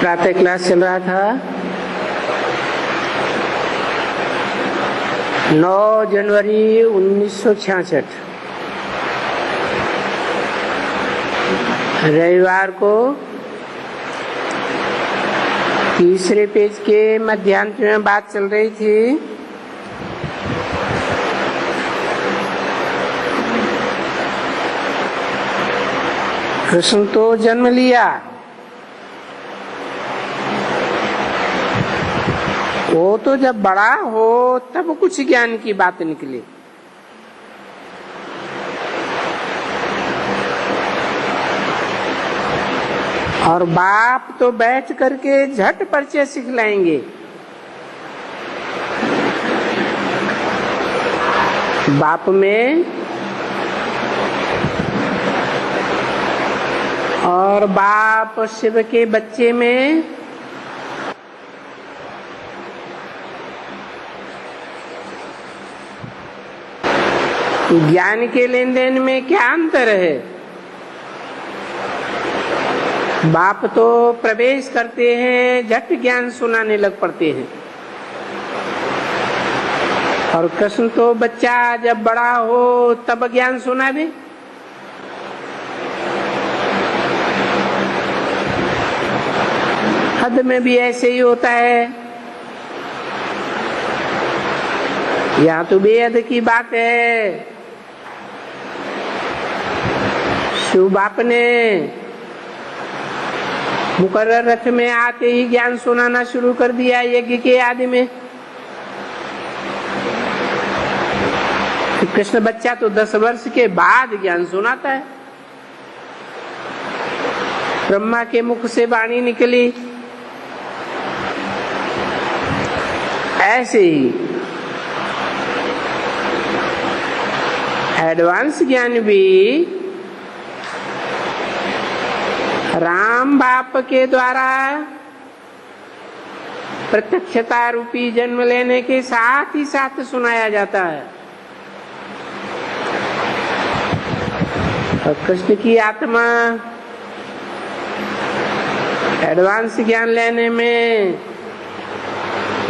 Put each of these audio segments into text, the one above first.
प्रातः क्लास चल रहा था। 9 जनवरी 1966 रविवार को तीसरे पेज के मध्यांत में बात चल रही थी। कृष्ण तो जन्म लिया, वो तो जब बड़ा हो तब कुछ ज्ञान की बात निकली। और बाप तो बैठ करके झट परिचय सिखलाएंगे। बाप में और बाप शिव के बच्चे में ज्ञान के लेन देन में क्या अंतर है? बाप तो प्रवेश करते हैं, झट ज्ञान सुनाने लग पड़ते हैं। और कृष्ण तो बच्चा जब बड़ा हो तब ज्ञान सुनावे। हद में भी ऐसे ही होता है। यहाँ तो बेहद की बात है। शिव बाप ने मुकर्रर रथ में आते ही ज्ञान सुनाना शुरू कर दिया यज्ञ के आदि में। कृष्ण बच्चा तो 10 वर्ष के बाद ज्ञान सुनाता है। ब्रह्मा के मुख से वाणी निकली, ऐसे ही एडवांस ज्ञान भी राम बाप के द्वारा प्रत्यक्षता रूपी जन्म लेने के साथ ही साथ सुनाया जाता है। और कृष्ण की आत्मा एडवांस ज्ञान लेने में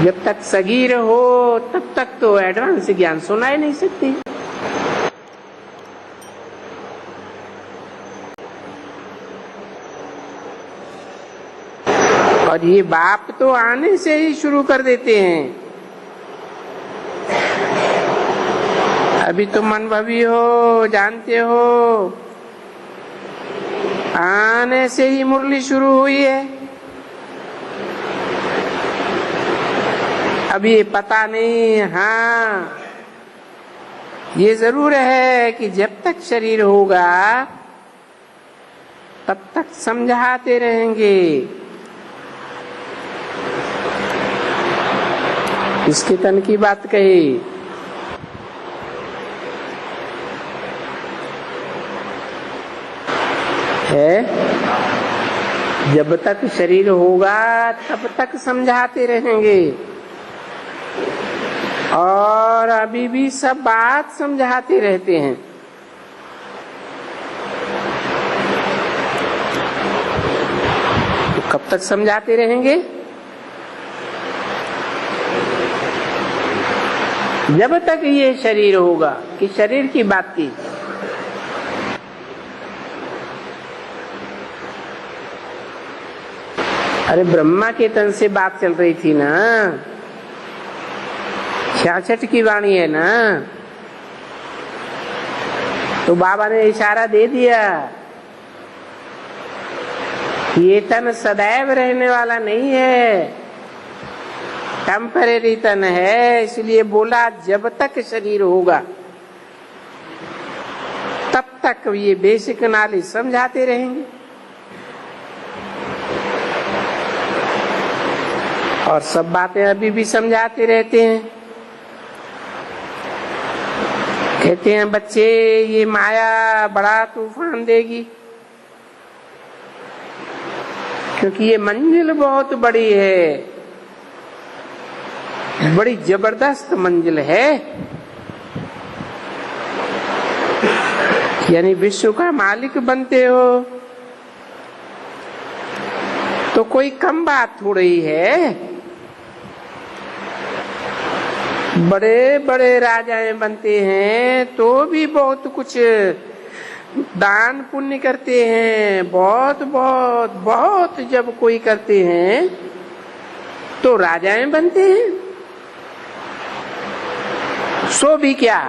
जब तक सगीर हो तब तक तो एडवांस ज्ञान सुना ही नहीं सकती। और ये बाप तो आने से ही शुरू कर देते हैं। अभी तो मनभवी हो, जानते हो, आने से ही मुरली शुरू हुई है। अब ये पता नहीं, हाँ ये जरूर है कि जब तक शरीर होगा तब तक समझाते रहेंगे। इसके तन की बात कही है। जब तक शरीर होगा तब तक समझाते रहेंगे। और अभी भी सब बात समझाते रहते हैं। तो कब तक समझाते रहेंगे? जब तक ये शरीर होगा। कि शरीर की बात की, अरे ब्रह्मा के तन से बात चल रही थी ना। 66 की वाणी है ना। तो बाबा ने इशारा दे दिया ये तन सदैव रहने वाला नहीं है, टेम्परेरी तन है। इसलिए बोला जब तक शरीर होगा तब तक ये बेसिक नॉलेज समझाते रहेंगे। और सब बातें अभी भी समझाते रहते हैं। कहते हैं बच्चे ये माया बड़ा तूफान देगी, क्योंकि ये मंजिल बहुत बड़ी है, बड़ी जबरदस्त मंजिल है। यानी विश्व का मालिक बनते हो तो कोई कम बात थोड़ी है। बड़े बड़े राजाएं बनते हैं तो भी बहुत कुछ दान पुण्य करते हैं, बहुत बहुत बहुत जब कोई करते हैं तो राजाएं बनते हैं। सो भी क्या,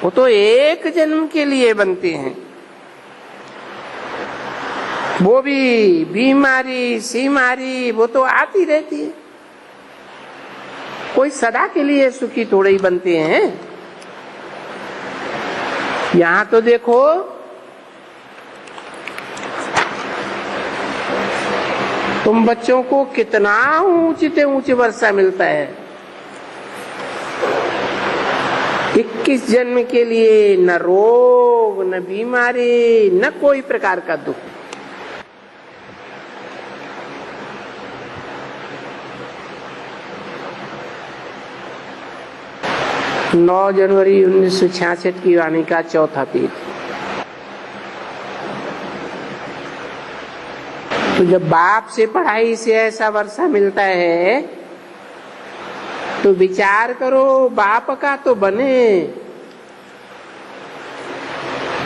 वो तो एक जन्म के लिए बनते हैं। वो भी बीमारी सीमारी वो तो आती रहती है, कोई सदा के लिए सुखी थोड़े ही बनते हैं। यहां तो देखो तुम बच्चों को कितना ऊंचे ऊंचे वर्षा मिलता है। 21 जन्म के लिए न रोग न बीमारी न कोई प्रकार का दुख। 9 जनवरी 1966 की वाणी का चौथा पेज। तो जब बाप से पढ़ाई से ऐसा वर्षा मिलता है तो विचार करो, बाप का तो बने,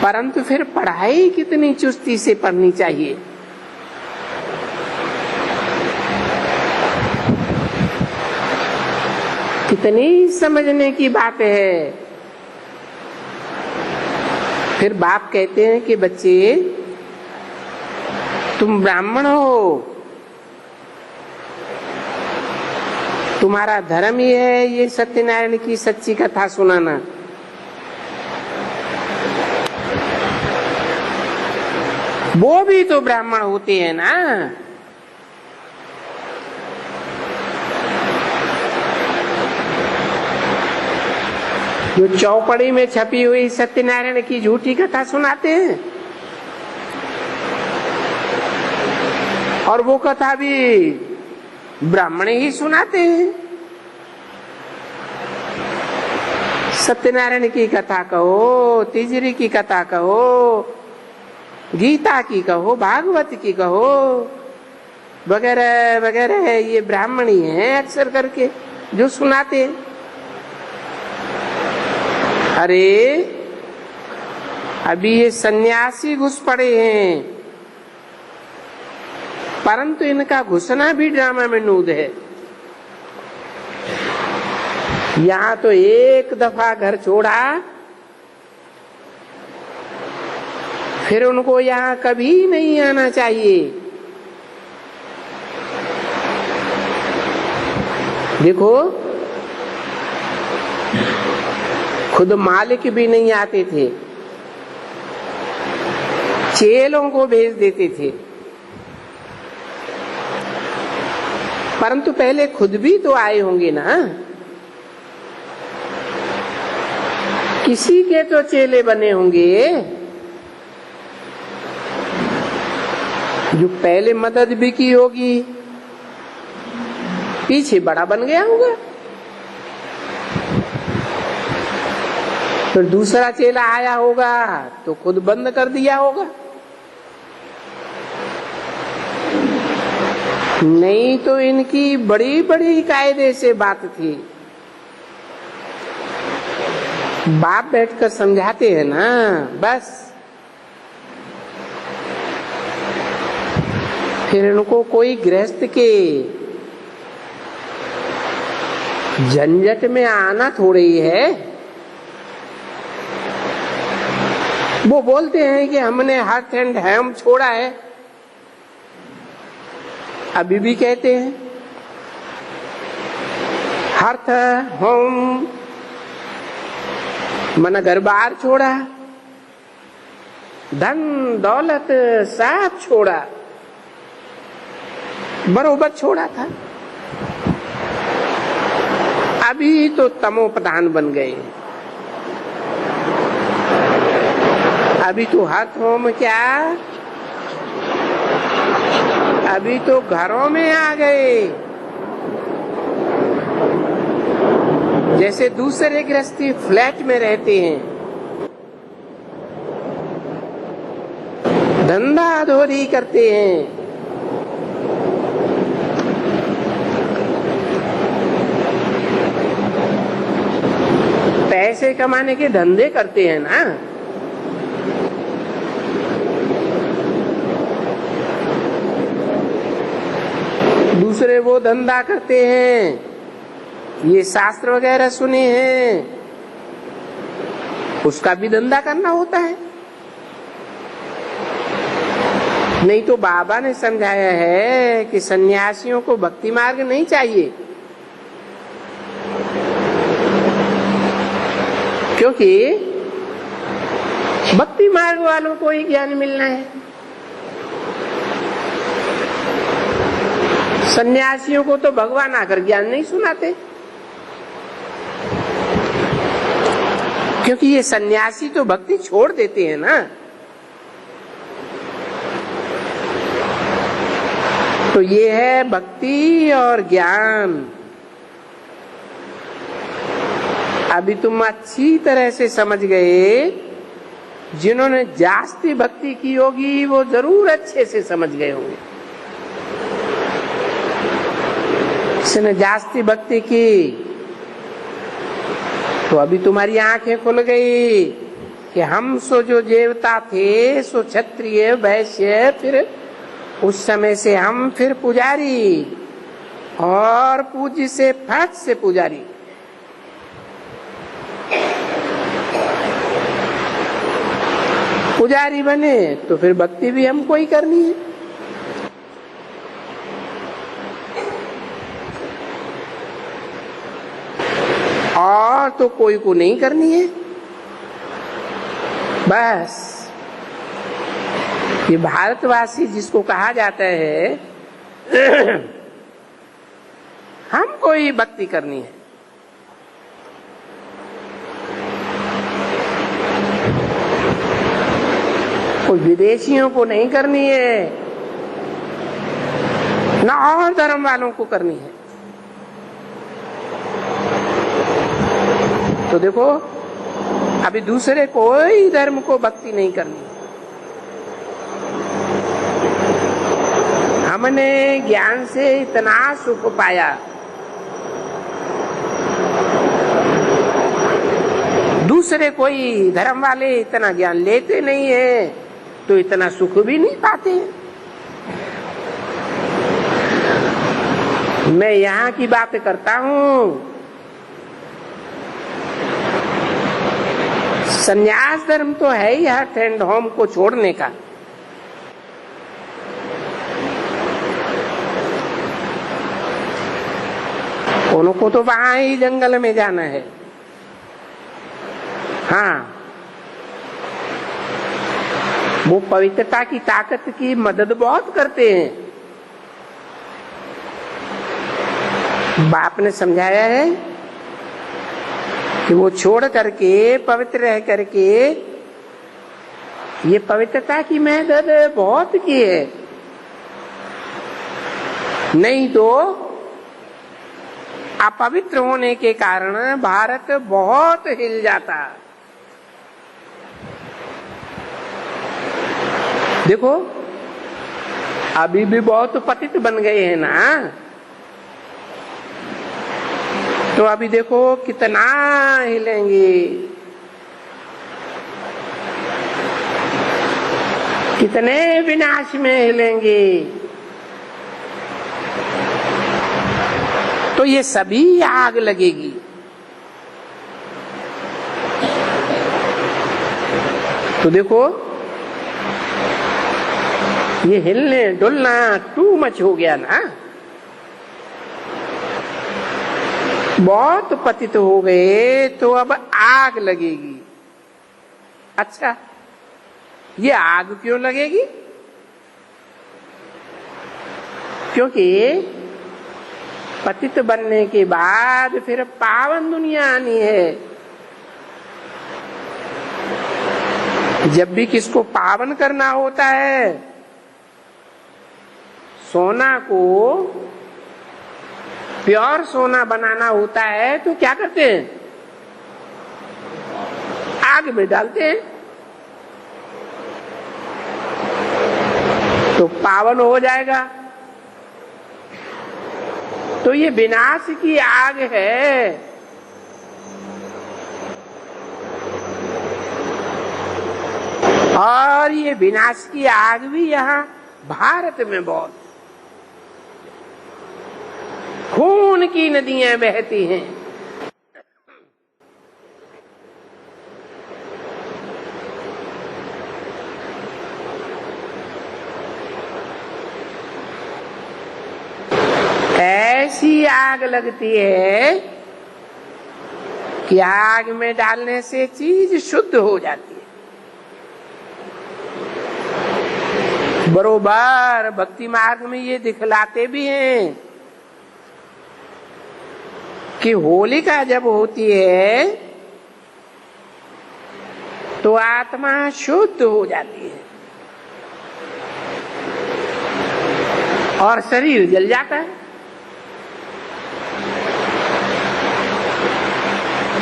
परंतु फिर पढ़ाई कितनी चुस्ती से पढ़नी चाहिए। कितनी समझने की बात है। फिर बाप कहते हैं कि बच्चे तुम ब्राह्मण हो, तुम्हारा धर्म ही है ये सत्यनारायण की सच्ची कथा सुनाना। वो भी तो ब्राह्मण होते हैं ना। जो चौपड़ी में छपी हुई सत्यनारायण की झूठी कथा सुनाते हैं, और वो कथा भी ब्राह्मण ही सुनाते हैं। सत्यनारायण की कथा कहो, तिजरी की कथा कहो, गीता की कहो, भागवत की कहो, वगैरह वगैरह, ये ब्राह्मण ही हैं अक्सर करके जो सुनाते हैं। अरे अभी ये सन्यासी घुस पड़े हैं, परंतु इनका घुसना भी ड्रामा में नूद है। यहाँ तो एक दफा घर छोड़ा, फिर उनको यहाँ कभी नहीं आना चाहिए। देखो खुद मालिक भी नहीं आते थे, चेलों को भेज देते थे, परंतु पहले खुद भी तो आए होंगे ना। किसी के तो चेले बने होंगे। जो पहले मदद भी की होगी, पीछे बड़ा बन गया होगा। फिर दूसरा चेला आया होगा तो खुद बंद कर दिया होगा। नहीं तो इनकी बड़ी बड़ी कायदे से बात थी। बाप बैठकर समझाते हैं ना, बस। फिर इनको कोई गृहस्थ के झंझट में आना थोड़ी ही है। वो बोलते हैं कि हमने हर्थ एंड हेम छोड़ा है, अभी भी कहते हैं हर्थ होम मन घर बार छोड़ा, धन दौलत सब छोड़ा, बरोबर छोड़ा था। अभी तो तमो प्रधान बन गए। अभी तो हाथ होम क्या, अभी तो घरों में आ गए। जैसे दूसरे गृहस्थी फ्लैट में रहते हैं, धंधा धोरी करते हैं, पैसे कमाने के धंधे करते हैं ना। दूसरे वो धंधा करते हैं, ये शास्त्र वगैरह सुने हैं, उसका भी धंधा करना होता है। नहीं तो बाबा ने समझाया है कि सन्यासियों को भक्ति मार्ग नहीं चाहिए, क्योंकि भक्ति मार्ग वालों को ही ज्ञान मिलना है। सन्यासियों को तो भगवान आकर ज्ञान नहीं सुनाते, क्योंकि ये सन्यासी तो भक्ति छोड़ देते हैं ना। तो ये है भक्ति और ज्ञान। अभी तुम अच्छी तरह से समझ गए, जिन्होंने जास्ती भक्ति की होगी वो जरूर अच्छे से समझ गए होंगे। जिसने जास्ती भक्ति की तो अभी तुम्हारी आंखें खुल गई कि हम सो जो देवता थे सो क्षत्रिय वैश्य, फिर उस समय से हम फिर पुजारी, और पूज्य से फट से पुजारी। पुजारी बने तो फिर भक्ति भी हमको ही करनी है। और तो कोई को नहीं करनी है। बस ये भारतवासी जिसको कहा जाता है हमको ही भक्ति करनी है। कोई विदेशियों को नहीं करनी है, ना और धर्म वालों को करनी है। तो देखो अभी दूसरे कोई धर्म को भक्ति नहीं करनी। हमने ज्ञान से इतना सुख पाया, दूसरे कोई धर्म वाले इतना ज्ञान लेते नहीं है तो इतना सुख भी नहीं पाते। मैं यहाँ की बात करता हूँ। संन्यास धर्म तो है ही हर्ट एंड होम को छोड़ने का। उनको तो वहां ही जंगल में जाना है। हाँ, वो पवित्रता की ताकत की मदद बहुत करते हैं। बाप ने समझाया है कि वो छोड़ करके पवित्र रह करके ये पवित्रता की मदद बहुत की है। नहीं तो अपवित्र होने के कारण भारत बहुत हिल जाता। देखो अभी भी बहुत पतित बन गए हैं ना। तो अभी देखो कितना हिलेंगे, कितने विनाश में हिलेंगे। तो ये सभी आग लगेगी। तो देखो ये हिलने डुलना टू मच हो गया ना, बहुत पतित हो गए, तो अब आग लगेगी। अच्छा, ये आग क्यों लगेगी? क्योंकि पतित बनने के बाद फिर पावन दुनिया आनी है। जब भी किसको पावन करना होता है, सोना को प्योर सोना बनाना होता है, तो क्या करते हैं? आग में डालते हैं तो पावन हो जाएगा। तो ये विनाश की आग है। और ये विनाश की आग भी यहाँ भारत में बहुत, खून की नदियां बहती हैं। ऐसी आग लगती है कि आग में डालने से चीज शुद्ध हो जाती है। बरोबर भक्ति मार्ग में ये दिखलाते भी हैं कि होलिका जब होती है तो आत्मा शुद्ध हो जाती है और शरीर जल जाता है।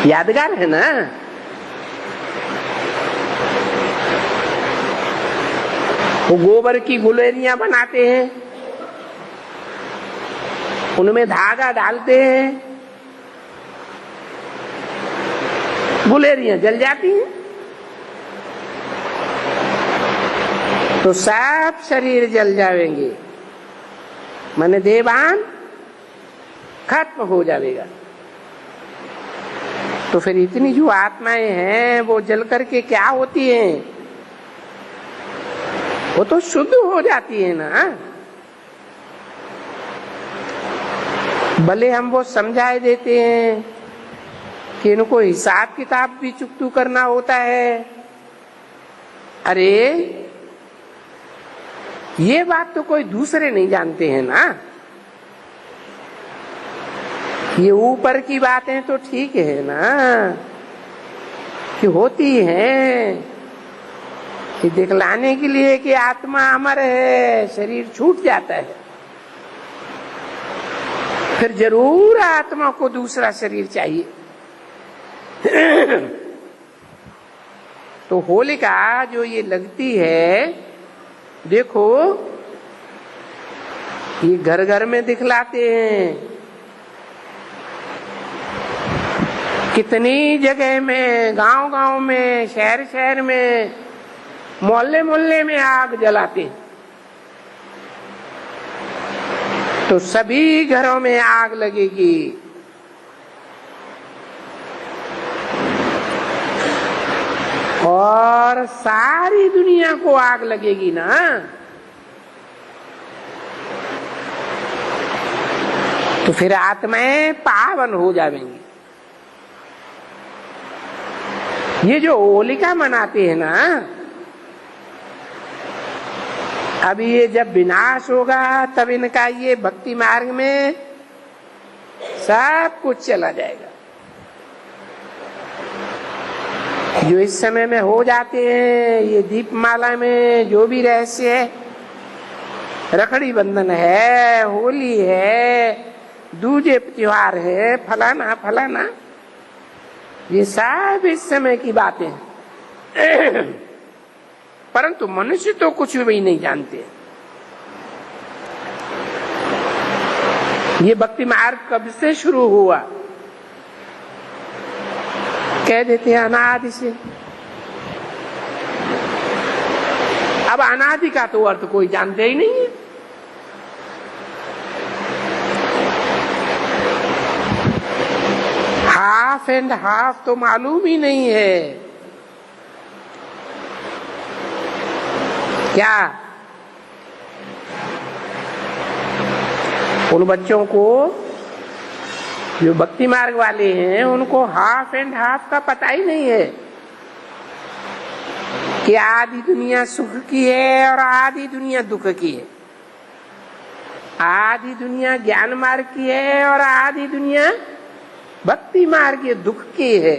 यादगार है ना। वो गोबर की गुलेरियां बनाते हैं, उनमें धागा डालते हैं, गुलेरियां जल जाती हैं तो सब शरीर जल जाएंगे, माने देवान खत्म हो जाएगा। तो फिर इतनी जो आत्माएं हैं वो जल करके क्या होती हैं? वो तो शुद्ध हो जाती है ना। भले हम वो समझाए देते हैं कि इनको हिसाब किताब भी चुकतू करना होता है। अरे ये बात तो कोई दूसरे नहीं जानते हैं ना। ये ऊपर की बातें तो ठीक है ना कि होती है कि दिखलाने के लिए कि आत्मा अमर है, शरीर छूट जाता है, फिर जरूर आत्मा को दूसरा शरीर चाहिए। तो होलिका जो ये लगती है, देखो ये घर घर में दिखलाते हैं, कितनी जगह में, गांव गांव में, शहर शहर में, मोहल्ले मोहल्ले में आग जलाते हैं। तो सभी घरों में आग लगेगी। और सारी दुनिया को आग लगेगी ना। तो फिर आत्माएं पावन हो जाएंगी। ये जो होलिका मनाते हैं ना, अब ये जब विनाश होगा तब इनका ये भक्ति मार्ग में सब कुछ चला जाएगा। जो इस समय में हो जाते हैं, ये दीपमाला में जो भी रहस्य है, रखड़ी बंधन है, होली है, दूजे त्योहार है, फलाना फलाना, ये सब इस समय की बातें हैं। परंतु मनुष्य तो कुछ भी नहीं जानते। ये भक्ति मार्ग कब से शुरू हुआ? कह देते हैं अनादि से। अब अनादि का तो अर्थ कोई जानते ही नहीं है। हाफ एंड हाफ तो मालूम ही नहीं है। क्या उन बच्चों को जो भक्ति मार्ग वाले हैं उनको हाफ एंड हाफ का पता ही नहीं है कि आधी दुनिया सुख की है और आधी दुनिया दुख की है, आधी दुनिया ज्ञान मार्ग की है और आधी दुनिया भक्ति मार्ग के दुख की है,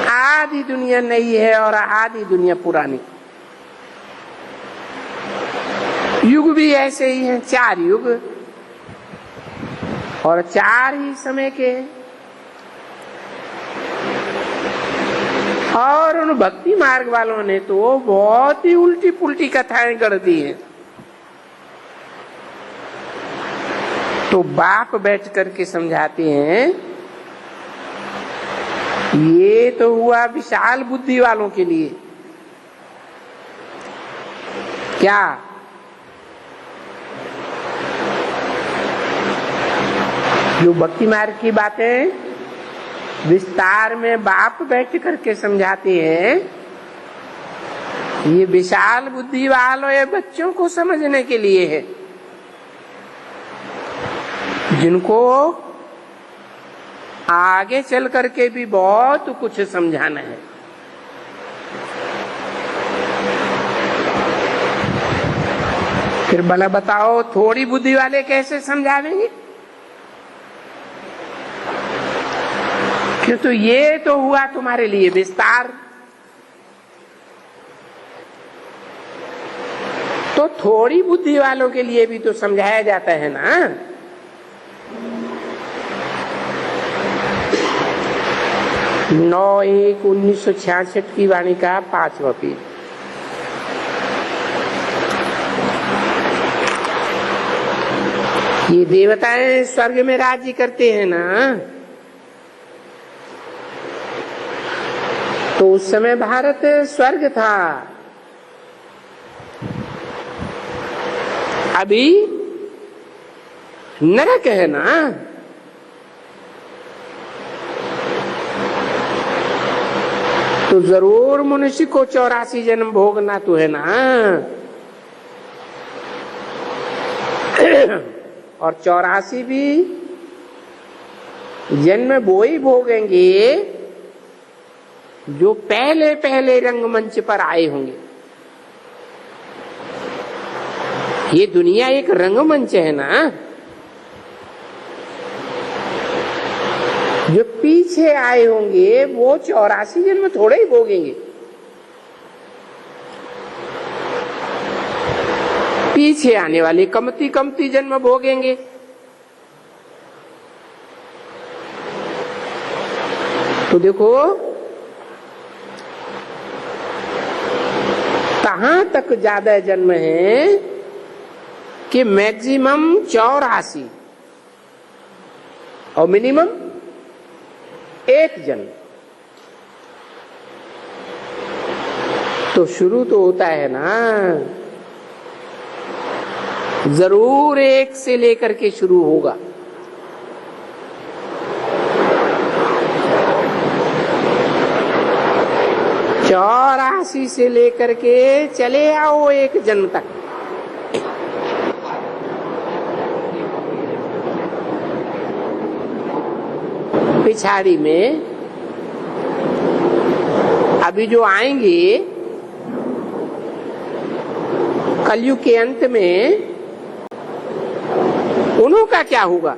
आधी दुनिया नई है और आधी दुनिया पुरानी। युग भी ऐसे ही हैं, 4 युग और 4 ही समय के। और उन भक्ति मार्ग वालों ने तो बहुत ही उल्टी पुल्टी कथाएं कर दी हैं। तो बाप बैठ करके समझाते हैं ये तो हुआ विशाल बुद्धि वालों के लिए। क्या जो भक्ति मार्ग की बातें विस्तार में बाप बैठ करके समझाते हैं, ये विशाल बुद्धि वालों ये बच्चों को समझने के लिए है, जिनको आगे चल करके भी बहुत कुछ समझाना है। फिर भला बताओ थोड़ी बुद्धि वाले कैसे समझावेंगे? क्यों तो ये तो हुआ तुम्हारे लिए विस्तार। तो थोड़ी बुद्धि वालों के लिए भी तो समझाया जाता है ना। 9/1/1966 की वाणी का 5वां पेज। ये देवताएं स्वर्ग में राज्य करते हैं ना, तो उस समय भारत स्वर्ग था। अभी नरक है ना। तो जरूर मनुष्य को 84 जन्म भोगना तो है ना। और 84 भी जन्म वो ही भोगेंगे जो पहले पहले रंगमंच पर आए होंगे। ये दुनिया एक रंगमंच है ना। जो पीछे आए होंगे वो 84 जन्म थोड़े ही भोगेंगे। पीछे आने वाले कमती कमती जन्म भोगेंगे। तो देखो कहां तक ज्यादा जन्म है कि मैक्सिमम 84 और मिनिमम 1 जन्म। तो शुरू तो होता है ना, जरूर 1 से लेकर के शुरू होगा। चौरासी से लेकर के चले आओ 1 जन्म तक। पिछाड़ी में अभी जो आएंगे कलयुग के अंत में, उन्हों का क्या होगा?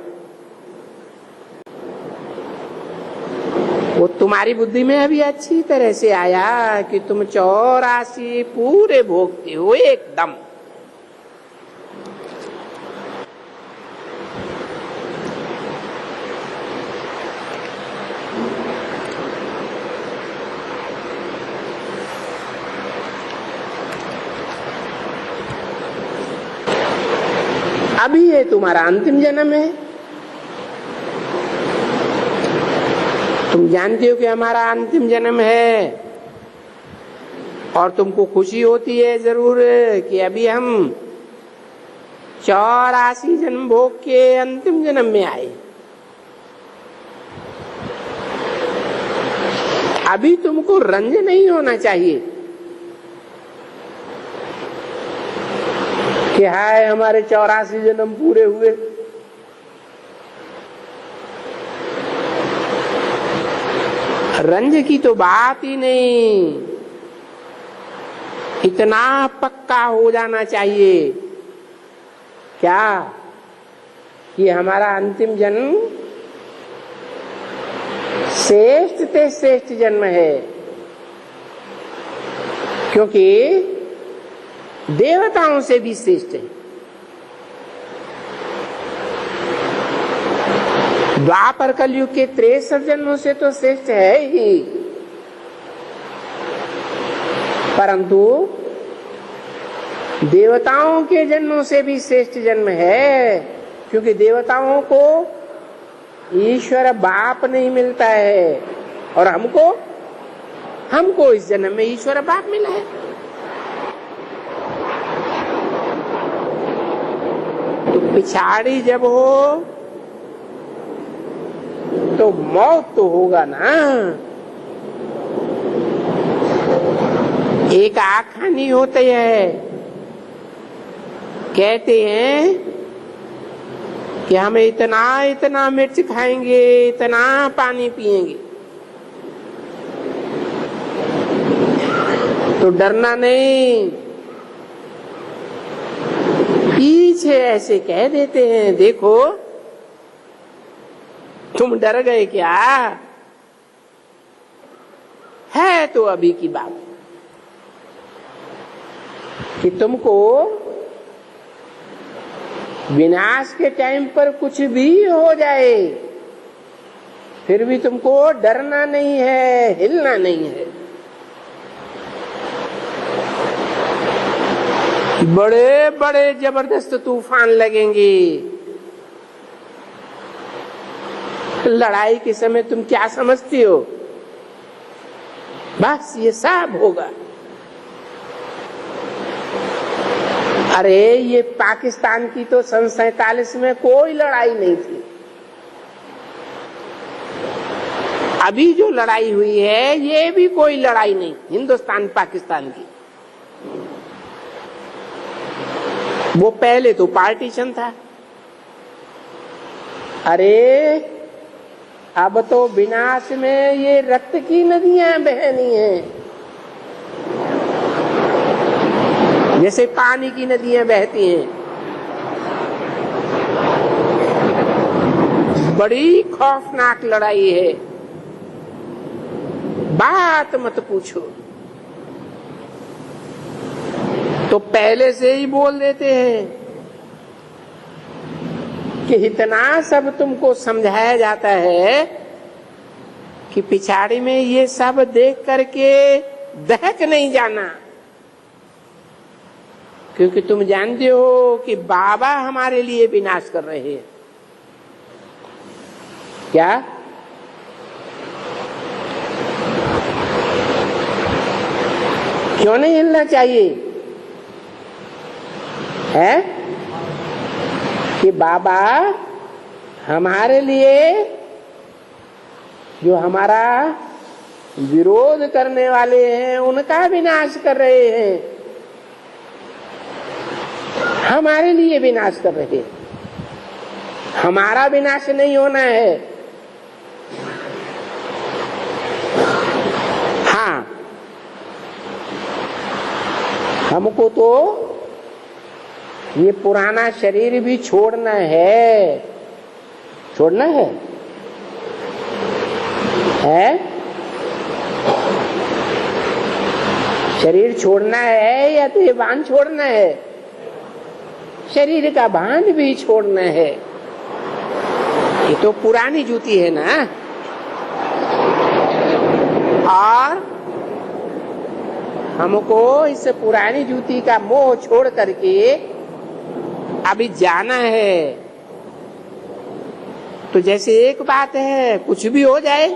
वो तुम्हारी बुद्धि में अभी अच्छी तरह से आया कि तुम 84 पूरे भोगते हो एकदम। अभी ये तुम्हारा अंतिम जन्म है। तुम जानते हो कि हमारा अंतिम जन्म है और तुमको खुशी होती है जरूर कि अभी हम 84 जन्म भोग के अंतिम जन्म में आए। अभी तुमको रंज नहीं होना चाहिए कि हाय हमारे 84 जन्म पूरे हुए। रंज की तो बात ही नहीं, इतना पक्का हो जाना चाहिए क्या कि हमारा अंतिम जन्म श्रेष्ठ से श्रेष्ठ जन्म है। क्योंकि देवताओं से भी श्रेष्ठ है। द्वापर कलयुग के 63 जन्मों से तो श्रेष्ठ है ही, परंतु देवताओं के जन्मों से भी श्रेष्ठ जन्म है। क्योंकि देवताओं को ईश्वर बाप नहीं मिलता है, और हमको इस जन्म में ईश्वर बाप मिला है। तो पिछाड़ी जब हो तो मौत तो होगा ना। एक आखानी होती है, कहते हैं कि हम इतना मिर्च खाएंगे, इतना पानी पिएंगे, तो डरना नहीं। पीछे ऐसे कह देते हैं, देखो तुम डर गए क्या? है तो अभी की बात कि तुमको विनाश के टाइम पर कुछ भी हो जाए, फिर भी तुमको डरना नहीं है, हिलना नहीं है। बड़े बड़े जबरदस्त तूफान लगेंगे, लड़ाई के समय तुम क्या समझती हो? बस ये सब होगा। अरे ये पाकिस्तान की तो सन 47 में कोई लड़ाई नहीं थी। अभी जो लड़ाई हुई है ये भी कोई लड़ाई नहीं, हिंदुस्तान पाकिस्तान की। वो पहले तो पार्टीशन था। अरे अब तो विनाश में ये रक्त की नदियां बहनी हैं, जैसे पानी की नदियां बहती हैं। बड़ी खौफनाक लड़ाई है, बात मत पूछो। तो पहले से ही बोल देते हैं कि इतना सब तुमको समझाया जाता है कि पिछाड़ी में ये सब देख करके दहक नहीं जाना, क्योंकि तुम जानते हो कि बाबा हमारे लिए विनाश कर रहे हैं। क्या? क्यों नहीं हिलना चाहिए? है कि बाबा हमारे लिए, जो हमारा विरोध करने वाले हैं उनका विनाश कर रहे हैं, हमारे लिए विनाश कर रहे हैं। हमारा विनाश नहीं होना है। हाँ, हमको तो ये पुराना शरीर भी छोड़ना है। छोड़ना है? शरीर छोड़ना है या तो ये बांध छोड़ना है? शरीर का बांध भी छोड़ना है। ये तो पुरानी जूती है ना। और हमको इस पुरानी जूती का मोह छोड़ करके अभी जाना है। तो जैसे एक बात है, कुछ भी हो जाए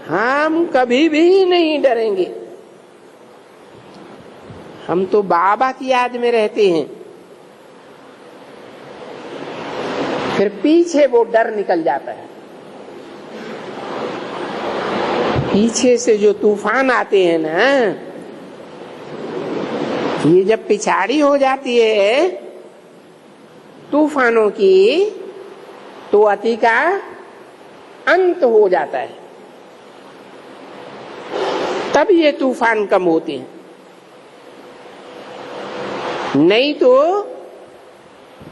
हम कभी भी नहीं डरेंगे। हम तो बाबा की याद में रहते हैं। फिर पीछे वो डर निकल जाता है। पीछे से जो तूफान आते हैं ना, ये जब पिछाड़ी हो जाती है तूफानों की, तो अति का अंत हो जाता है। तब ये तूफान कम होते हैं, नहीं तो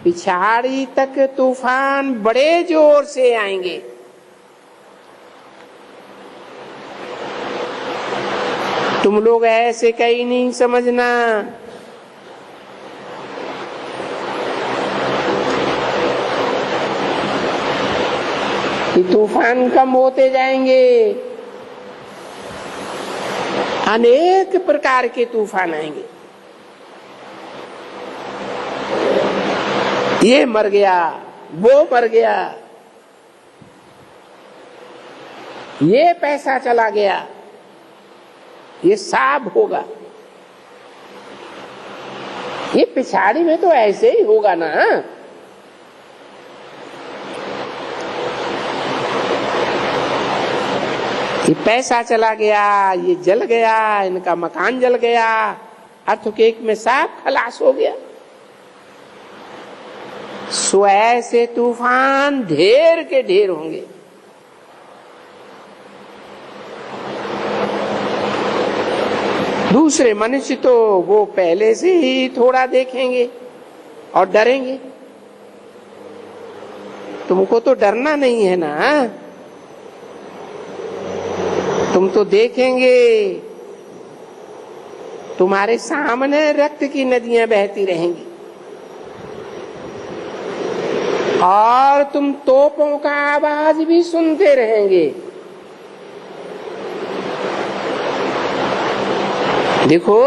पिछाड़ी तक तूफान बड़े जोर से आएंगे। तुम लोग ऐसे कहीं नहीं समझना। कि तूफान कम होते जाएंगे, अनेक प्रकार के तूफान आएंगे। ये मर गया, वो मर गया, ये पैसा चला गया, ये साब होगा, ये पिछाड़ी में तो ऐसे ही होगा ना। ये पैसा चला गया, ये जल गया, इनका मकान जल गया, अर्थक्वेक में साफ खलास हो गया। सो ऐसे तूफान ढेर के ढेर होंगे। दूसरे मनुष्य तो वो पहले से ही थोड़ा देखेंगे और डरेंगे। तुमको तो डरना नहीं है ना, तुम तो देखेंगे, तुम्हारे सामने रक्त की नदियां बहती रहेंगी और तुम तोपों का आवाज भी सुनते रहेंगे। देखो,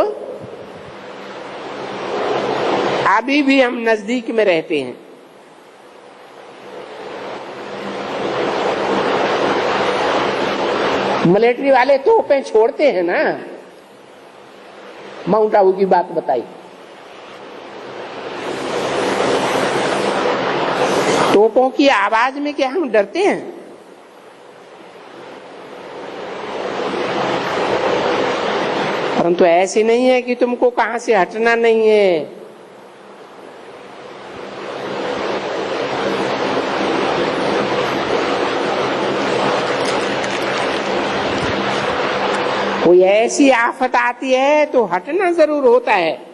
अभी भी हम नजदीक में रहते हैं, मिलिट्री वाले तोपें छोड़ते हैं ना। माउंट आबू की बात बताई, तोपों की आवाज में क्या हम डरते हैं? परंतु ऐसे नहीं है कि तुमको कहां से हटना नहीं है। कोई ऐसी आफत आती है तो हटना जरूर होता है।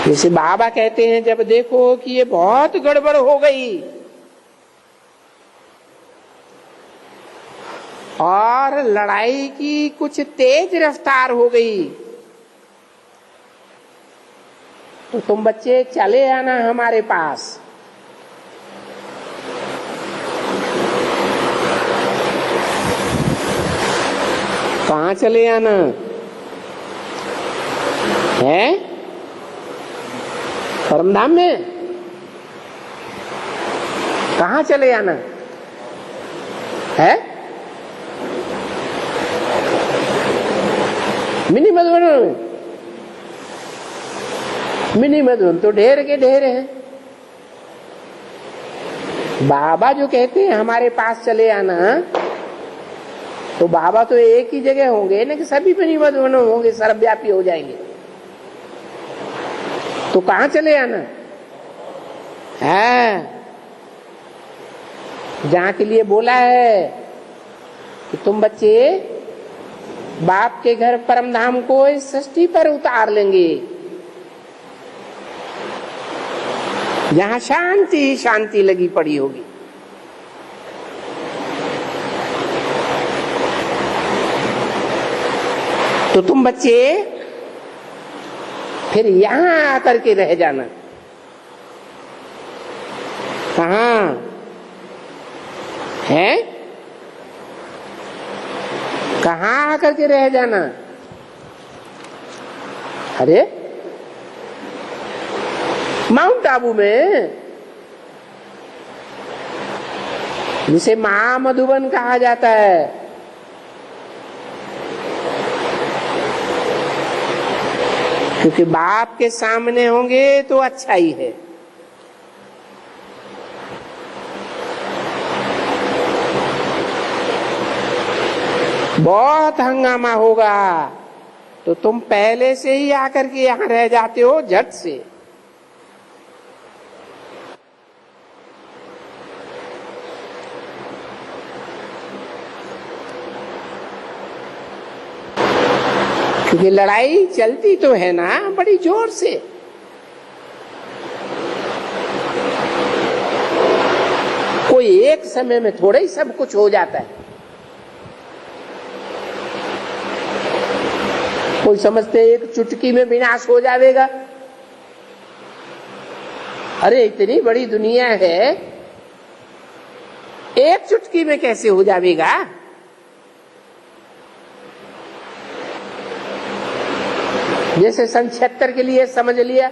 जैसे बाबा कहते हैं, जब देखो कि ये बहुत गड़बड़ हो गई और लड़ाई की कुछ तेज रफ्तार हो गई, तो तुम बच्चे चले आना हमारे पास। कहाँ चले आना है? परमधाम में? कहाँ चले आना है? मिनी मधुबन में? मिनी मधुबन तो ढेर के ढेर हैं। बाबा जो कहते हैं हमारे पास चले आना, तो बाबा तो एक ही जगह होंगे ना कि सभी मिनी मधुबन होंगे, सर्वव्यापी हो जाएंगे। तो कहाँ चले आना है? जहाँ के लिए बोला है कि तुम बच्चे बाप के घर परमधाम को इस सृष्टि पर उतार लेंगे, जहाँ शांति ही शांति लगी पड़ी होगी। तो तुम बच्चे फिर यहां आकर के रह जाना। कहाँ है? कहाँ आकर के रह जाना? अरे माउंट आबू में, जिसे महामधुबन कहा जाता है। क्योंकि बाप के सामने होंगे तो अच्छा ही है। बहुत हंगामा होगा तो तुम पहले से ही आकर के यहाँ रह जाते हो झट से। क्योंकि लड़ाई चलती तो है ना बड़ी जोर से। कोई एक समय में थोड़ा ही सब कुछ हो जाता है। कोई समझते एक चुटकी में विनाश हो जाएगा। अरे इतनी बड़ी दुनिया है, एक चुटकी में कैसे हो जाएगा? जैसे सन 76 के लिए समझ लिया,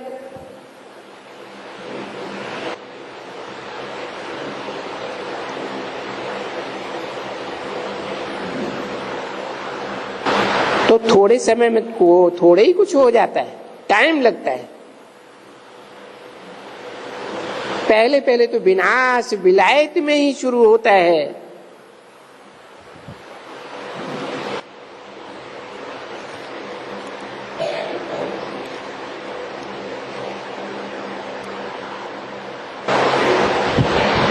तो थोड़े समय में थोड़े ही कुछ हो जाता है, टाइम लगता है। पहले पहले तो विनाश विलायत में ही शुरू होता है।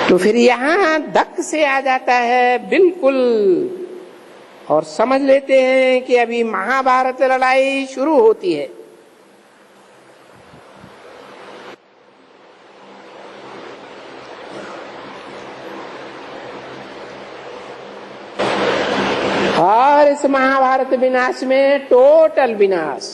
तो फिर यहां धक से आ जाता है बिल्कुल, और समझ लेते हैं कि अभी महाभारत लड़ाई शुरू होती है। और इस महाभारत विनाश में टोटल विनाश,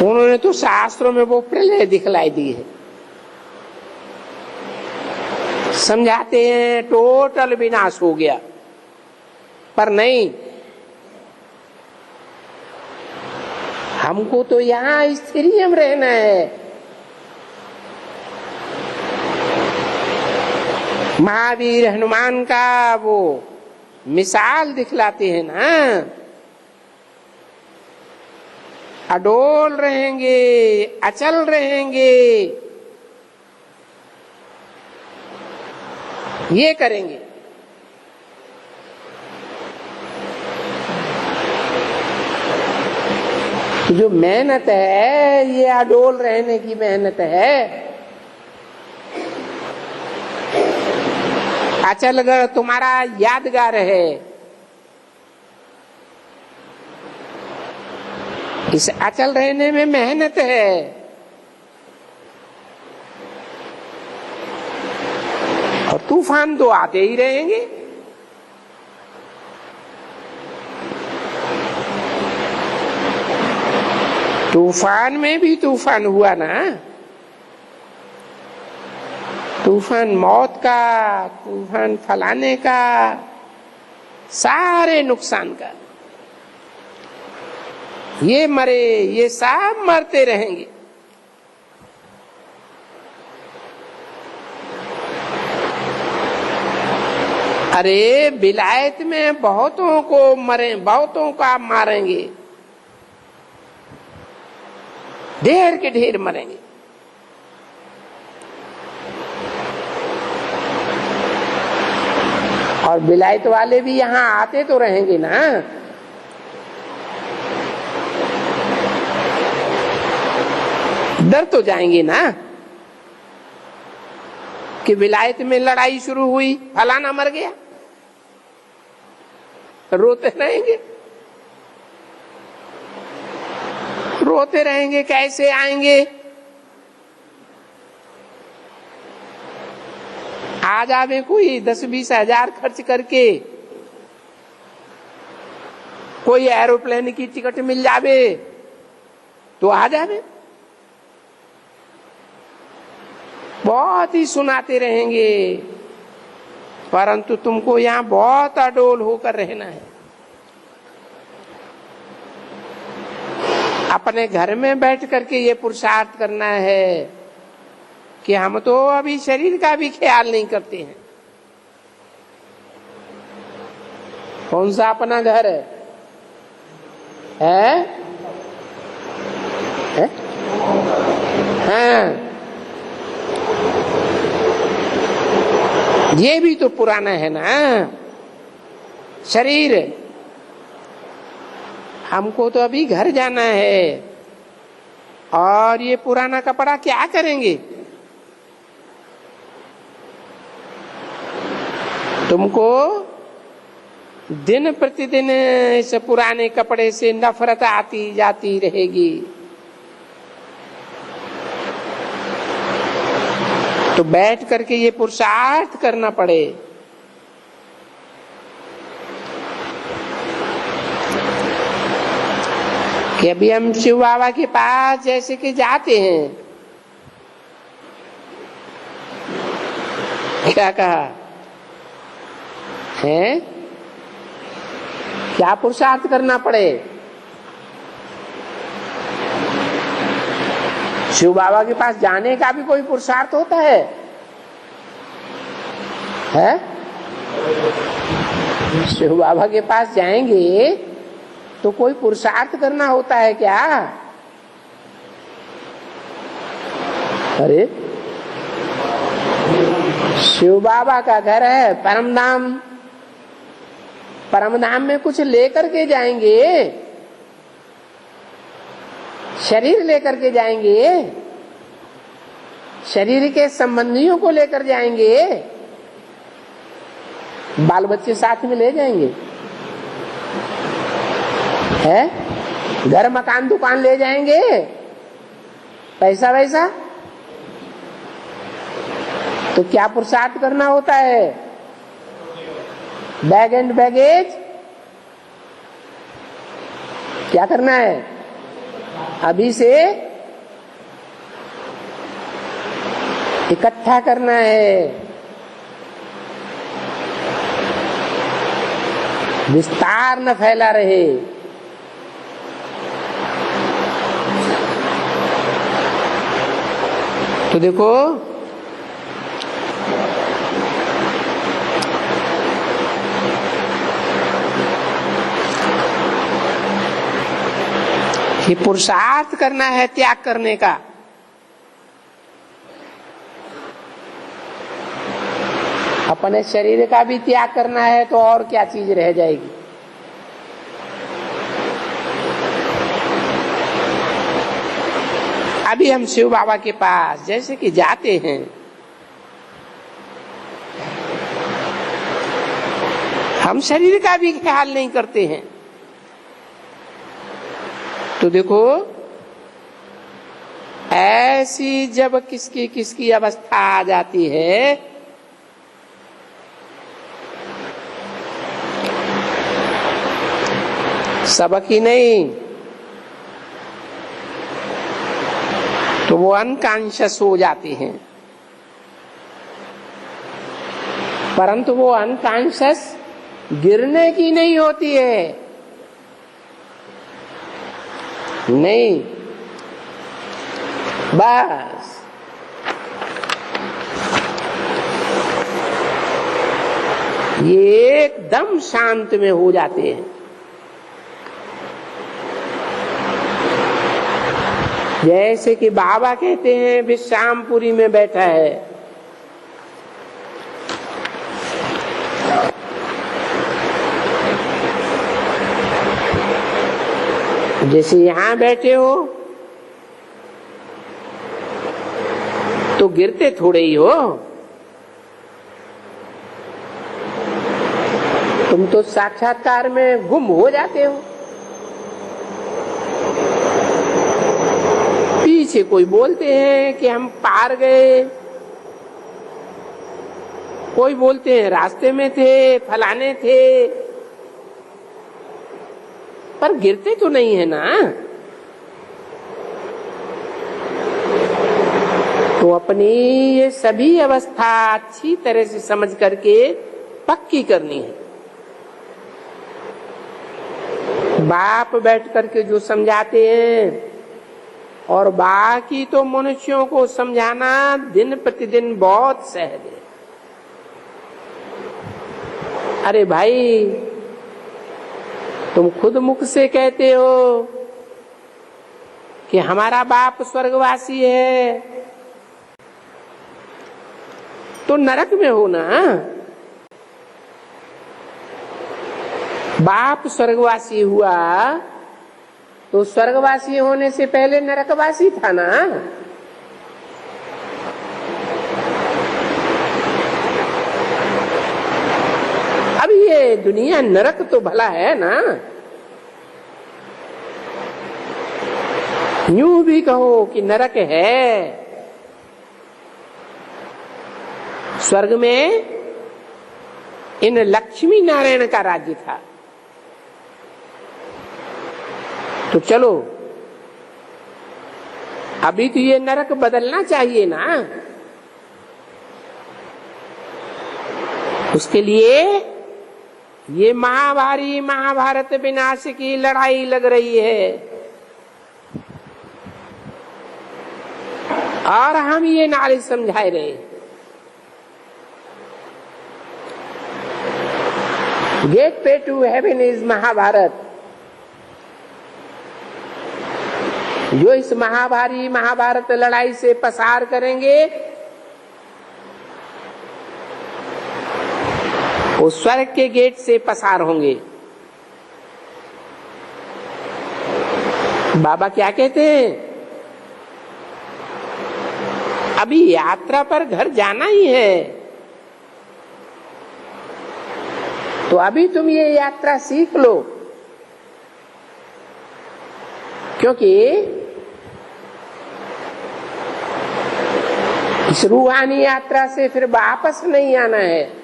उन्होंने तो शास्त्रों में वो प्रलय दिखलाई दी है, समझाते हैं टोटल विनाश हो गया, पर नहीं, हमको तो यहां स्थिरियम रहना है। महावीर हनुमान का वो मिसाल दिखलाते हैं ना, अडोल रहेंगे, अचल रहेंगे, ये करेंगे। जो मेहनत है ये अडोल रहने की मेहनत है। अचलगढ़ तुम्हारा यादगार है, इस अचल रहने में मेहनत है। और तूफान तो आते ही रहेंगे। तूफान में भी तूफान हुआ ना, तूफान मौत का, तूफान फलाने का, सारे नुकसान का। ये मरे, ये सब मरते रहेंगे। अरे विलायत में बहुतों को मरे, बहुतों का मारेंगे, ढेर के ढेर मरेंगे। और विलायत वाले भी यहाँ आते तो रहेंगे ना। डर तो जाएंगे ना कि विलायत में लड़ाई शुरू हुई, फलाना मर गया, रोते रहेंगे, रोते रहेंगे। कैसे आएंगे? आ जावे कोई 10-20 हजार खर्च करके, कोई एरोप्लेन की टिकट मिल जावे तो आ जावे। बहुत ही सुनाते रहेंगे, परंतु तुमको यहाँ बहुत अडोल होकर रहना है। अपने घर में बैठ करके ये पुरुषार्थ करना है कि हम तो अभी शरीर का भी ख्याल नहीं करते हैं। कौन सा अपना घर है? हाँ, ये भी तो पुराना है ना शरीर। हमको तो अभी घर जाना है, और ये पुराना कपड़ा क्या करेंगे? तुमको दिन प्रतिदिन इस पुराने कपड़े से नफरत आती जाती रहेगी। तो बैठ करके ये पुरुषार्थ करना पड़े। कि अभी हम शिव बाबा के पास जैसे कि जाते हैं, क्या कहा है? क्या पुरुषार्थ करना पड़े? शिव बाबा के पास जाने का भी कोई पुरुषार्थ होता है? शिव बाबा के पास जाएंगे तो कोई पुरुषार्थ करना होता है क्या? अरे शिव बाबा का घर है परमधाम, परमधाम में कुछ लेकर के जाएंगे, शरीर लेकर के जाएंगे, शरीर के संबंधियों को लेकर जाएंगे, बाल बच्चे साथ में ले जाएंगे, है घर मकान दुकान ले जाएंगे, पैसा वैसा, तो क्या पुरुषार्थ करना होता है? बैग एंड बैगेज क्या करना है? अभी से इकट्ठा करना है, विस्तार न फैला रहे। तो देखो ये पुरुषार्थ करना है त्याग करने का। अपने शरीर का भी त्याग करना है तो और क्या चीज रह जाएगी? अभी हम शिव बाबा के पास जैसे कि जाते हैं, हम शरीर का भी ख्याल नहीं करते हैं। तो देखो ऐसी जब किसकी किसकी अवस्था आ जाती है, सबकी नहीं, तो वो अनकॉन्शियस हो जाते हैं। परंतु वो अनकॉन्शियस गिरने की नहीं होती है, नहीं, बस ये एकदम शांत में हो जाते हैं। जैसे कि बाबा कहते हैं विश्रामपुरी में बैठा है, जैसे यहां बैठे हो तो गिरते थोड़े ही हो, तुम तो साक्षात्कार में गुम हो जाते हो। पीछे कोई बोलते हैं कि हम पार गए, कोई बोलते हैं रास्ते में थे, फलाने थे, पर गिरते तो नहीं है ना। तो अपनी ये सभी अवस्था अच्छी तरह से समझ करके पक्की करनी है। बाप बैठ करके जो समझाते हैं और बाकी तो मनुष्यों को समझाना दिन प्रतिदिन बहुत सहज है। अरे भाई तुम खुद मुख से कहते हो कि हमारा बाप स्वर्गवासी है, तो नरक में हो ना। बाप स्वर्गवासी हुआ तो स्वर्गवासी होने से पहले नरकवासी था ना। अब ये दुनिया नरक तो भला है ना, यूं भी कहो कि नरक है। स्वर्ग में इन लक्ष्मी नारायण का राज्य था। तो चलो अभी तो ये नरक बदलना चाहिए ना। उसके लिए ये महाभारी महाभारत विनाश की लड़ाई लग रही है और हम ये नारे समझा रहे। गेट पे टू हेवन इज महाभारत। जो इस महाभारी महाभारत लड़ाई से पसार करेंगे वो स्वर्ग के गेट से पसार होंगे। बाबा क्या कहते हैं, अभी यात्रा पर घर जाना ही है, तो अभी तुम ये यात्रा सीख लो, क्योंकि इस रूहानी यात्रा से फिर वापस नहीं आना है।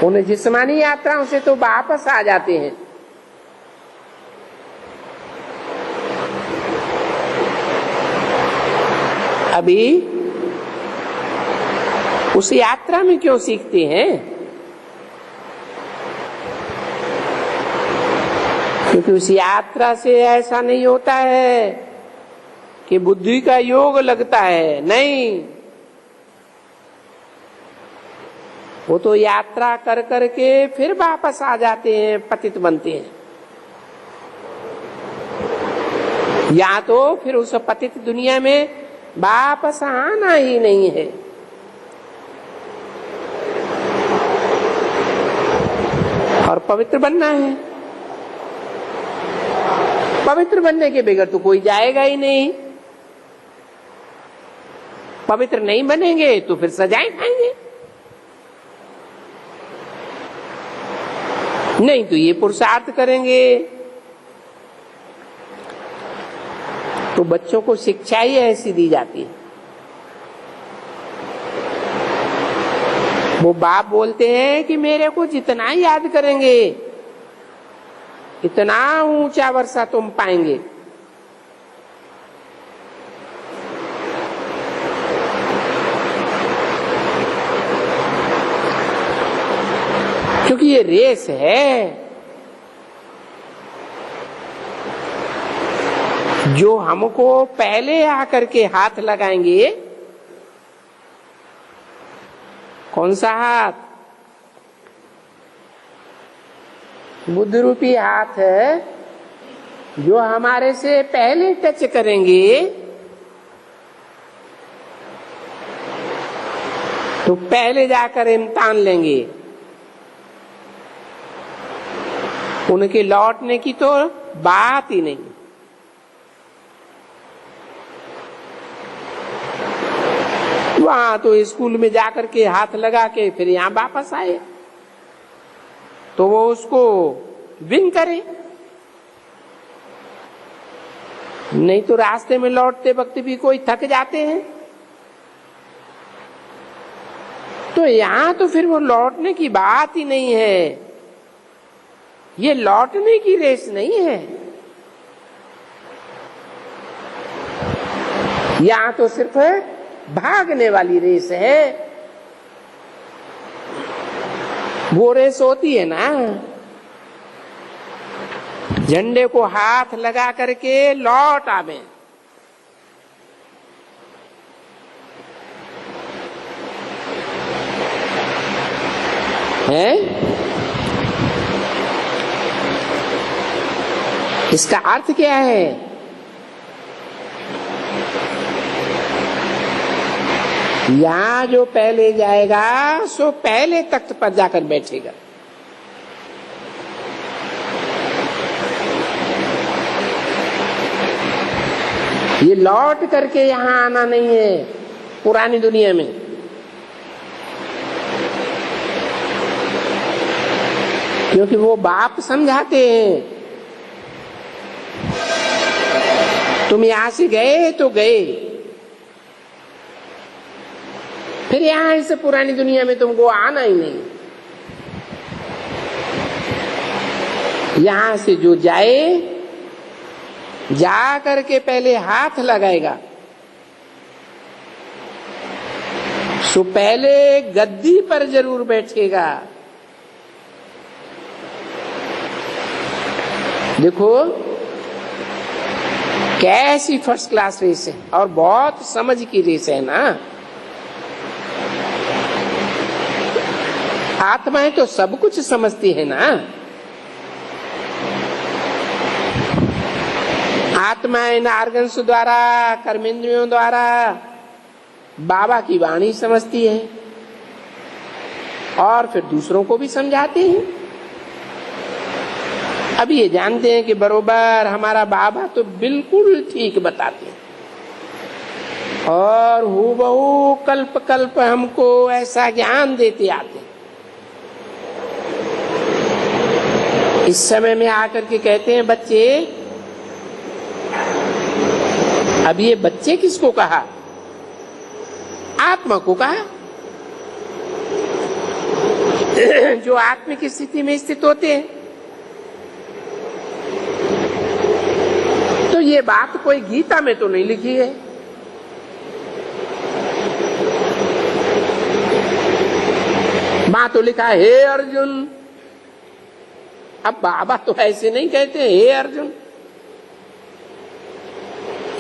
उन जिस्मानी यात्राओं से तो वापस आ जाते हैं। अभी उस यात्रा में क्यों सीखते हैं? क्योंकि उस यात्रा से ऐसा नहीं होता है कि बुद्धि का योग लगता है, नहीं। वो तो यात्रा कर करके फिर वापस आ जाते हैं, पतित बनते हैं। या तो फिर उस पतित दुनिया में वापस आना ही नहीं है। और पवित्र बनना है। पवित्र बनने के बगैर तो कोई जाएगा ही नहीं। पवित्र नहीं बनेंगे तो फिर सजाएं खाएंगे, नहीं तो ये पुरुषार्थ करेंगे। तो बच्चों को शिक्षा ही ऐसी दी जाती है। वो बाप बोलते हैं कि मेरे को जितना याद करेंगे इतना ऊंचा वर्षा तुम पाएंगे। क्योंकि ये रेस है जो हमको पहले आकर के हाथ लगाएंगे। कौन सा हाथ? बुद्ध रूपी हाथ है। जो हमारे से पहले टच करेंगे तो पहले जाकर इम्तिहान लेंगे। उनके लौटने की तो बात ही नहीं। वहां तो स्कूल में जाकर के हाथ लगा के फिर यहां वापस आए तो वो उसको विन करे, नहीं तो रास्ते में लौटते वक्त भी कोई थक जाते हैं। तो यहां तो फिर वो लौटने की बात ही नहीं है। ये लौटने की रेस नहीं है। यहां तो सिर्फ भागने वाली रेस है। वो रेस होती है ना, झंडे को हाथ लगा करके लौट आवे। है इसका अर्थ क्या है? यहां जो पहले जाएगा सो पहले तख्त पर जाकर बैठेगा। ये लौट करके यहां आना नहीं है पुरानी दुनिया में। क्योंकि वो बाप समझाते हैं तुम यहां से गए तो गए, फिर यहां इस पुरानी दुनिया में तुमको आना ही नहीं। यहां से जो जाए जा करके पहले हाथ लगाएगा सो पहले गद्दी पर जरूर बैठेगा, देखो कैसी फर्स्ट क्लास रेस है, और बहुत समझ की रेस है ना। आत्माएं तो सब कुछ समझती है ना। आत्माएं इन आर्गन्स द्वारा, कर्मेंद्रियों द्वारा बाबा की वाणी समझती है और फिर दूसरों को भी समझाते हैं। अब ये जानते हैं कि बरोबर हमारा बाबा तो बिल्कुल ठीक बताते हैं और हूबहू कल्प कल्प हमको ऐसा ज्ञान देते आते हैं। इस समय में आकर के कहते हैं बच्चे, अब ये बच्चे किसको कहा? आत्मा को कहा, जो आत्मिक स्थिति में स्थित होते हैं। तो ये बात कोई गीता में तो नहीं लिखी है। वहां तो लिखा है हे अर्जुन। अब बाबा तो ऐसे नहीं कहते हे अर्जुन,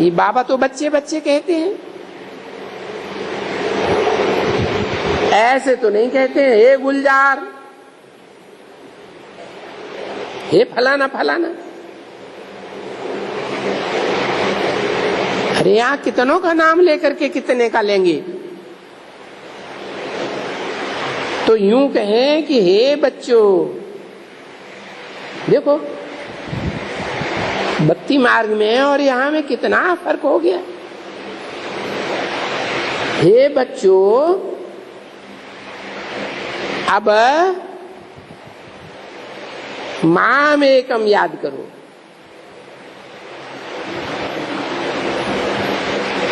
ये बाबा तो बच्चे बच्चे कहते हैं। ऐसे तो नहीं कहते हैं हे गुलजार, हे फलाना फलाना। अरे यहाँ कितनों का नाम लेकर के कितने का लेंगे? तो यूं कहें कि हे बच्चों, देखो भक्ति मार्ग में और यहाँ में कितना फर्क हो गया। हे बच्चों, अब माम एकम याद करो।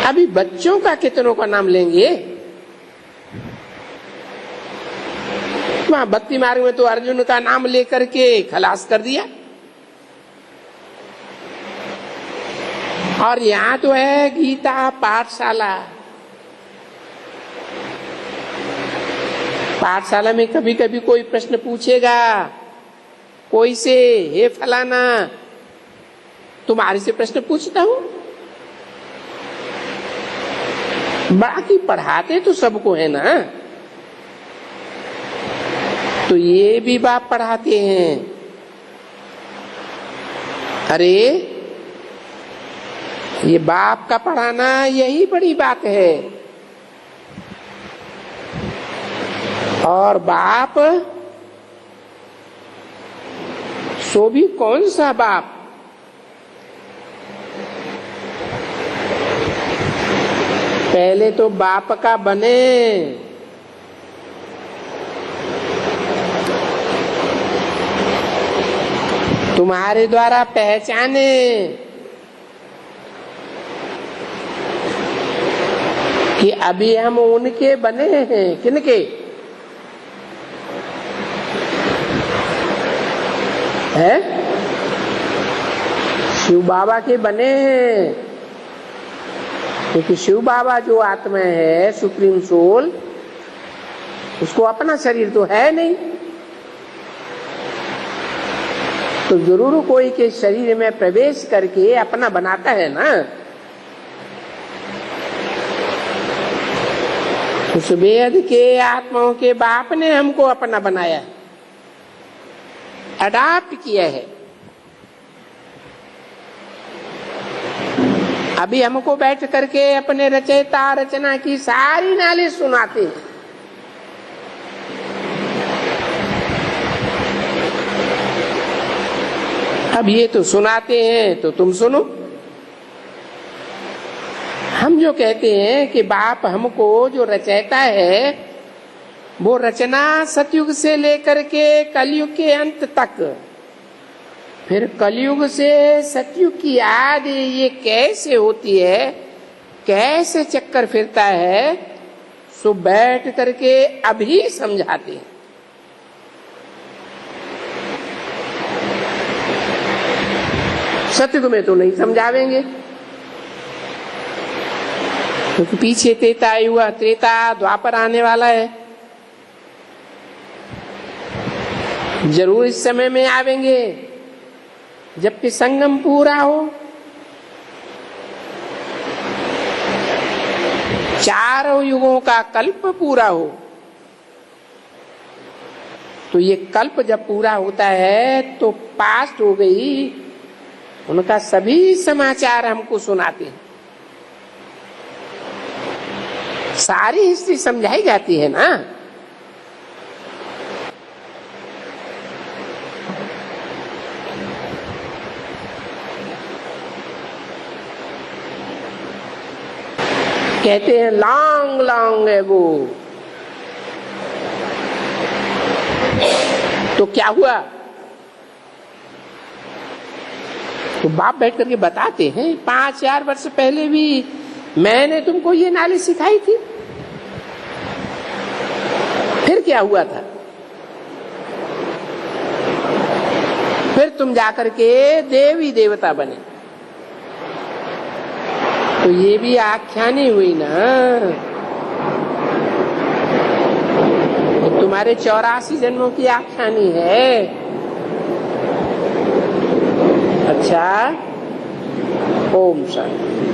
अभी बच्चों का कितनों का नाम लेंगे? वहां भक्ति मार्ग में तो अर्जुन का नाम लेकर के खलास कर दिया, और यहाँ तो है गीता पाठशाला। पाठशाला में कभी कभी कोई प्रश्न पूछेगा कोई से, हे फलाना तुम्हारे से प्रश्न पूछता हूं। बाकी पढ़ाते तो सबको है ना, तो ये भी बाप पढ़ाते हैं। अरे ये बाप का पढ़ाना यही बड़ी बात है। और बाप सो भी कौन सा बाप? पहले तो बाप का बने, तुम्हारे द्वारा पहचाने, कि अभी हम उनके बने हैं। किनके? है शिव बाबा के बने हैं, क्योंकि शिव बाबा जो आत्मा है, सुप्रीम सोल, उसको अपना शरीर तो है नहीं, तो जरूर कोई के शरीर में प्रवेश करके अपना बनाता है ना। उस वेद के आत्माओं के बाप ने हमको अपना बनाया, अडॉप्ट किया है। अभी हमको बैठ करके अपने रचयिता रचना की सारी नाली सुनाते हैं। अब ये तो सुनाते हैं तो तुम सुनो। हम जो कहते हैं कि बाप हमको जो रचयिता है, वो रचना सतयुग से लेकर के कलयुग के अंत तक, फिर कलयुग से सतयुग की याद ये कैसे होती है, कैसे चक्कर फिरता है, सो बैठ करके अभी समझाते हैं। सतयुग में तो नहीं समझावेंगे, क्योंकि पीछे त्रेता युग, त्रेता द्वापर आने वाला है, जरूर इस समय में आवेंगे। जबकि संगम पूरा हो, 4 युगों का कल्प पूरा हो, तो ये कल्प जब पूरा होता है तो पास्ट हो गई, उनका सभी समाचार हमको सुनाते हैं, सारी हिस्ट्री समझाई जाती है ना। कहते हैं लॉन्ग लॉन्ग एगो, तो क्या हुआ? तो बाप बैठ करके बताते हैं 5,000 वर्ष पहले भी मैंने तुमको ये नॉलेज सिखाई थी। फिर क्या हुआ था? फिर तुम जाकर के देवी देवता बने, तो ये भी आख्यानी हुई ना। तो तुम्हारे 84 जन्मों की आख्यानी है। अच्छा, ओम शांति।